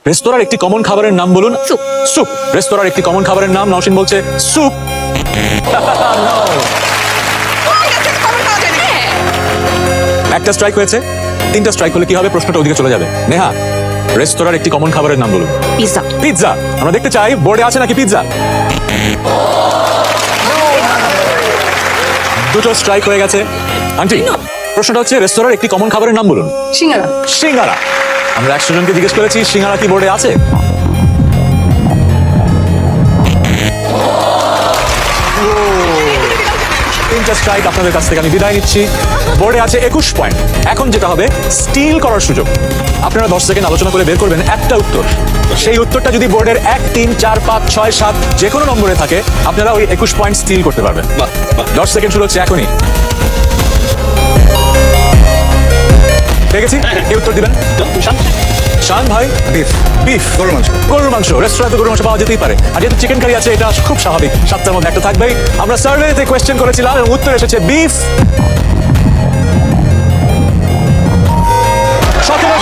রেস্তোরাঁর একটি কমন খাবারের নাম বলুন। স্যুপ। স্যুপ। রেস্তোরাঁর একটি কমন খাবারের নাম, নওশিন বলছে স্যুপ। একটা স্ট্রাইক হয়েছে, তিনটা স্ট্রাইক হলে কি হবে? প্রশ্নটা ওদিকে চলে যাবে। নেহা, রেস্তোরাঁর একটি কমন খাবারের নাম বলুন। পিৎজা। পিৎজা। আমরা দেখতে চাই বোর্ডে আছে নাকি পিৎজা। দুটো স্ট্রাইক হয়ে গেছে। আন্টি, প্রশ্নটা হচ্ছে রেস্তোরাঁর একটি কমন খাবারের নাম বলুন। সিঙ্গারা। সিঙ্গারা। আমরা 100 জনকে জিজ্ঞেস করেছি সিঙ্গারা কি বোর্ডে আছে। তিনটা স্ট্রাইক আপনাদের কাছ থেকে আমি বিদায় নিচ্ছি। বোর্ডে আছে 21 পয়েন্ট। এখন যেটা হবে, স্টিল করার সুযোগ। আপনারা 10 সেকেন্ড আলোচনা করে বের করবেন একটা উত্তর। সেই উত্তরটা যদি বোর্ডের 1, 3, 4, 5, 6, 7 যে কোনো নম্বরে থাকে, আপনারা ওই 21 পয়েন্ট স্টিল করতে পারবেন। 10 সেকেন্ড শুরু হচ্ছে এখনই। পেয়ে গেছি, এই উত্তর দিবেন। শান ভাই, বিফ। বিফ। গরুর মাংস। গরুর মাংস। রেস্টুরেন্টে গরুর মাংস পাওয়া যেতেই পারে, আর যেহেতু চিকেন কারি আছে এটা খুব স্বাভাবিক, 7টার মধ্যে একটা থাকবেই। আমরা সার্ভেতে কোয়েশ্চেন করেছিলাম এবং উত্তর এসেছে বিফ। 17